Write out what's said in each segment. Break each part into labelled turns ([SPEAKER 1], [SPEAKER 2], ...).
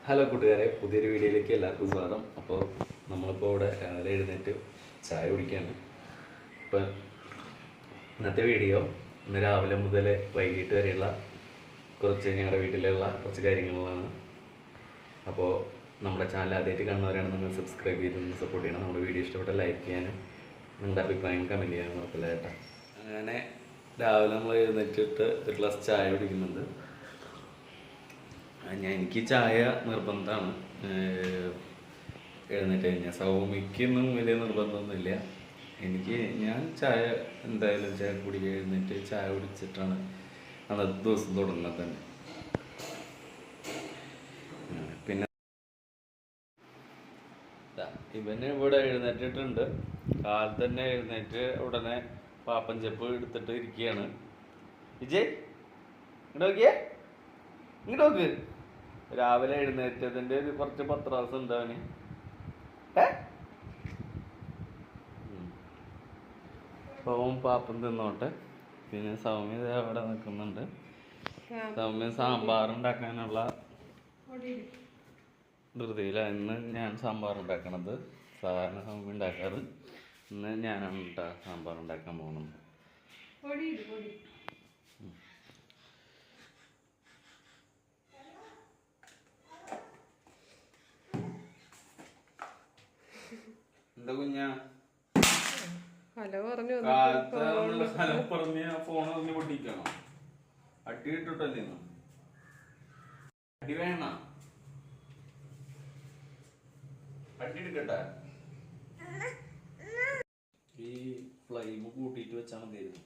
[SPEAKER 1] Hello കൂട്ടുകാരെ, പുതിയൊരു വീഡിയോയിലേക്ക് എല്ലാവർക്കും സ്വാഗതം. അപ്പോൾ നമ്മളിപ്പോൾ ഇവിടെ രാവിലെ എഴുന്നേറ്റ് ചായ കുടിക്കുകയാണ്. ഇപ്പം ഇന്നത്തെ വീഡിയോ ഇന്ന് രാവിലെ മുതൽ വൈകിട്ട് വരെയുള്ള ഞങ്ങളുടെ വീട്ടിലുള്ള കുറച്ച് കാര്യങ്ങളാണ്. അപ്പോൾ നമ്മുടെ ചാനൽ ആദ്യമായിട്ട് കാണുന്നവരാണ്, നിങ്ങൾ സബ്സ്ക്രൈബ് ചെയ്ത് സപ്പോർട്ട് ചെയ്യണം. നമ്മുടെ വീഡിയോ ഇഷ്ടപ്പെട്ടാൽ ലൈക്ക് ചെയ്യാനും നിങ്ങളുടെ അഭിപ്രായം കമൻറ്റ് ചെയ്യാനും മറക്കില്ല കേട്ടോ. അങ്ങനെ രാവിലെ നമ്മൾ എഴുന്നേറ്റിട്ട് ഒരു ഗ്ലാസ് ചായ കുടിക്കുന്നുണ്ട്. എനിക്ക് ചായ നിർബന്ധമാണ്. എഴുന്നേറ്റ് കഴിഞ്ഞാൽ സൗമിക്കൊന്നും വലിയ നിർബന്ധമൊന്നുമില്ല. ഞാൻ ചായ എന്തായാലും ചായ എഴുന്നേറ്റ് ചായ കുടിച്ചിട്ടാണ് അന്നത്തെ ദിവസം തുടങ്ങുന്നത് തന്നെ. പിന്നെ ഇവന് ഇവിടെ എഴുന്നേറ്റിട്ടുണ്ട്. കാലത്ത് തന്നെ എഴുന്നേറ്റ് ഉടനെ പാപ്പൻ ചെപ്പ് എടുത്തിട്ട് ഇരിക്കുകയാണ്. വിജയ് ഇങ്ങോട്ട് നോക്കിയേ, ഇങ്ങോട്ട് നോക്ക്. രാവിലെ എഴുന്നേറ്റതിൻ്റെ ഒരു കുറച്ച് പത്രാസം ഉണ്ട് അവന്. അപ്പം പാപ്പം തിന്നോട്ടെ. പിന്നെ സൗമ്യ അവിടെ നിൽക്കുന്നുണ്ട്. സൗമ്യ സാമ്പാർ ഉണ്ടാക്കാനുള്ള ധൃതിയിലാണ്. ഇന്ന് ഞാൻ സാമ്പാർ ഉണ്ടാക്കണത്. സാധാരണ സൗമ്യ ഉണ്ടാക്കാറ്. ഇന്ന് ഞാനാണ് സാമ്പാർ ഉണ്ടാക്കാൻ പോകുന്നത്. എന്താ കുഞ്ഞാ
[SPEAKER 2] ഹലോ പറഞ്ഞു
[SPEAKER 1] ഹലോ പറഞ്ഞ ഫോൺ പറഞ്ഞ് പൊട്ടിക്കണോ? അടി ഇട്ടിട്ടല്ലേ? അടി വേണ? അടി എടുക്കട്ടെ? ഈ ഫ്ലെയിം കൂട്ടിയിട്ട് വെച്ചാൽ മതിയായിരുന്നു.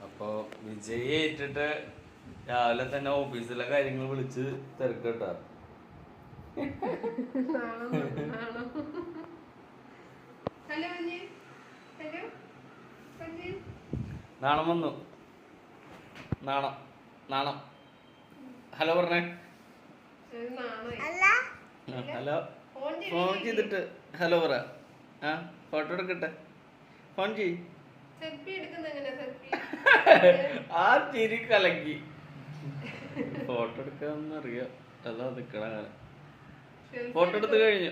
[SPEAKER 1] അപ്പൊ വിജയ് ഏറ്റിട്ട് രാവിലെ തന്നെ ഓഫീസിലെ കാര്യങ്ങൾ വിളിച്ച് തിരക്കട്ടാ. നാണം വന്നു. നാണം നാണം. ഹലോ പറഞ്ഞേ. ഹലോ ഫോൺ ചെയ്തിട്ട് ഹലോ പറ. ഫോട്ടോ എടുക്കട്ടെ. ഫോൺ ചെയ്. ആ ചിരി കലക്കി. ഫോട്ടോ എടുക്കാന്ന് അറിയാം. അതാ നിക്കണ കാലം. ഫോട്ടോ എടുത്ത് കഴിഞ്ഞു.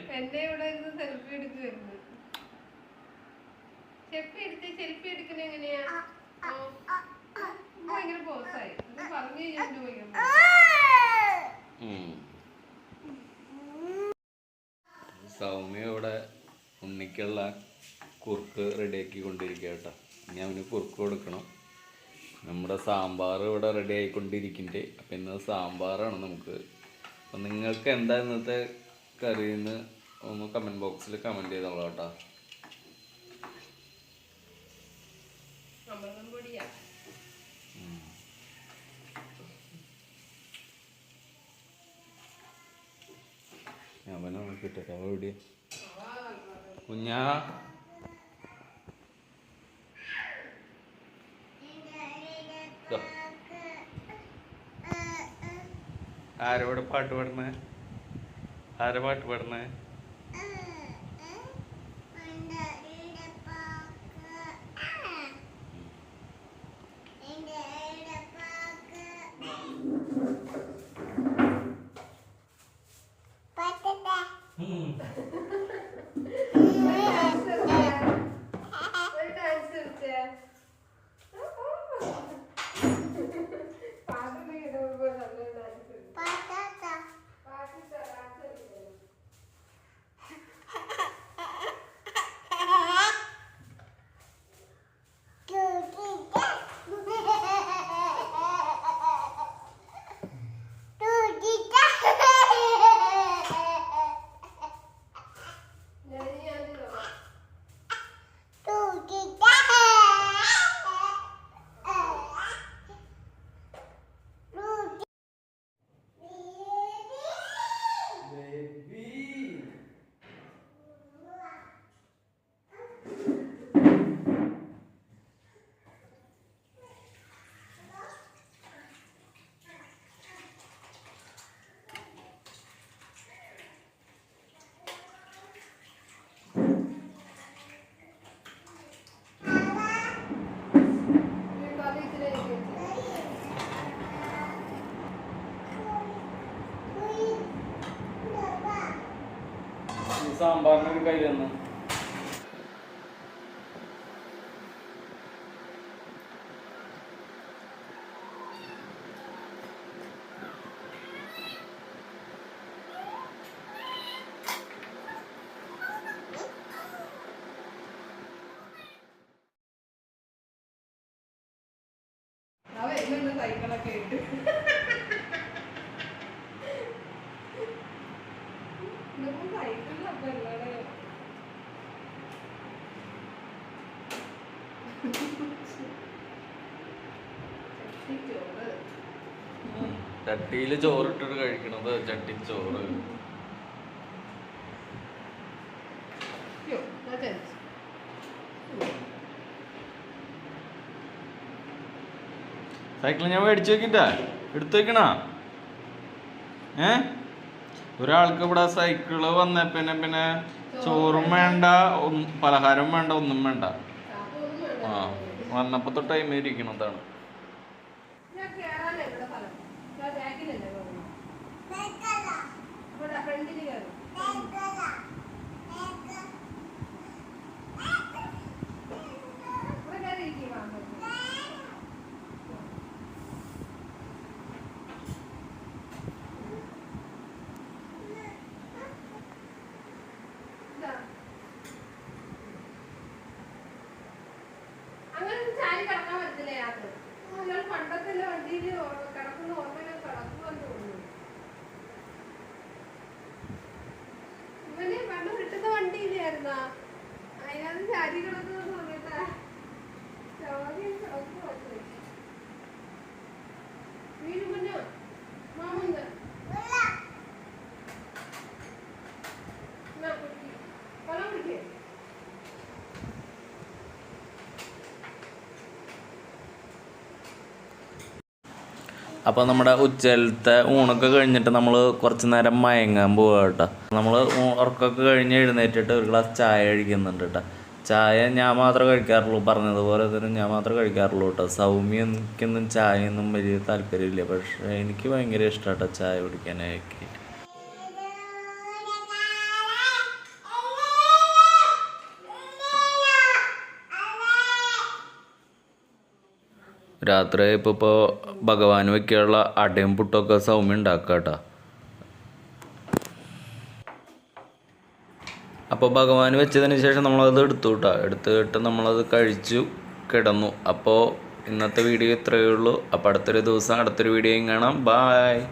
[SPEAKER 1] സൗമ്യ ഇവിടെ ഉണ്ണിക്കുള്ള കുറുക്ക് റെഡിയാക്കി കൊണ്ടിരിക്കുക കേട്ടോ. ഇനി അവന് കുറുക്ക് കൊടുക്കണം. നമ്മുടെ സാമ്പാർ ഇവിടെ റെഡി ആയിക്കൊണ്ടിരിക്കുന്നുണ്ട്. അപ്പം ഇന്ന് സാമ്പാറാണ് നമുക്ക്. അപ്പം നിങ്ങൾക്ക് എന്താ ഇന്നത്തെ കറിയെന്ന് ഒന്ന് കമൻറ്റ് ബോക്സിൽ കമൻറ്റ് ചെയ്തോളാം കേട്ടോ. അവനെ നോക്കിട്ടെ എവിടെ കുഞ്ഞാ. ആരോട് പാട്ട് പാടണേ? ആരെ പാട്ട് പാടണേ? സാമ്പാറിനൊരു കൈ തന്നു.
[SPEAKER 2] സൈക്കിളൊക്കെ ഇട്ട് സൈക്കിളിലൊക്കെ എല്ലാവരും
[SPEAKER 1] ചട്ടിയില് ചോറിട്ടിട്ട് കഴിക്കണത് ചട്ടിച്ചോറ്. സൈക്കിൾ ഞാൻ മേടിച്ചു വെക്കിട്ടാ, എടുത്തു വെക്കണ. ഒരാൾക്ക് ഇവിടെ സൈക്കിള് വന്ന പിന്നെ ചോറും വേണ്ട, പലഹാരം വേണ്ട, ഒന്നും വേണ്ട. ആ വന്നപ്പോ തൊട്ട് ടൈം ഇരിക്കണതാണ്.
[SPEAKER 2] അങ്ങനെ ചാരി കിടക്കാൻ പറ്റില്ല യാത്ര. പണ്ടത്തെ വണ്ടിയിൽ കിടക്കുന്ന ഓർമ്മ കിടക്കുമെന്ന് തോന്നുന്നു. ഇവന് പണ്ട് കിട്ടുന്ന വണ്ടിയില്ലായിരുന്ന അതിനകത്ത് ചാരി കിടക്കുന്ന സമയത്ത് വീട് മുന്നോ മാമുണ്ട് വെള്ളം കുടിക്കേ.
[SPEAKER 1] അപ്പോൾ നമ്മുടെ ഉച്ചലത്തെ ഊണൊക്കെ കഴിഞ്ഞിട്ട് നമ്മൾ കുറച്ച് നേരം മയങ്ങാൻ പോവുക കേട്ടോ. നമ്മൾ ഉറക്കമൊക്കെ കഴിഞ്ഞ് എഴുന്നേറ്റിട്ട് ഒരു ഗ്ലാസ് ചായ കഴിക്കുന്നുണ്ട് കേട്ടോ. ചായ ഞാൻ മാത്രമേ കഴിക്കാറുള്ളൂ, പറഞ്ഞതുപോലെ തന്നെ ഞാൻ മാത്രമേ കഴിക്കാറുള്ളൂ കേട്ടോ. സൗമ്യ എനിക്കൊന്നും ചായയൊന്നും വലിയ താല്പര്യമില്ല, പക്ഷേ എനിക്ക് ഭയങ്കര ഇഷ്ടമാണ് കേട്ടോ ചായ കുടിക്കാനൊക്കെ. രാത്രി ഇപ്പോൾ ഭഗവാന് വയ്ക്കാനുള്ള അടയും പുട്ടൊക്കെ സൗമ്യ ഉണ്ടാക്കുക കേട്ടോ. അപ്പോൾ ഭഗവാന് വെച്ചതിന് ശേഷം നമ്മളത് എടുത്തു കേട്ടോ. എടുത്തിട്ട് നമ്മളത് കഴിച്ചു കിടന്നു. അപ്പോൾ ഇന്നത്തെ വീഡിയോ ഇത്രയേ ഉള്ളൂ. അപ്പോൾ അടുത്തൊരു ദിവസം അടുത്തൊരു വീഡിയോയും കാണാം. ബായ്.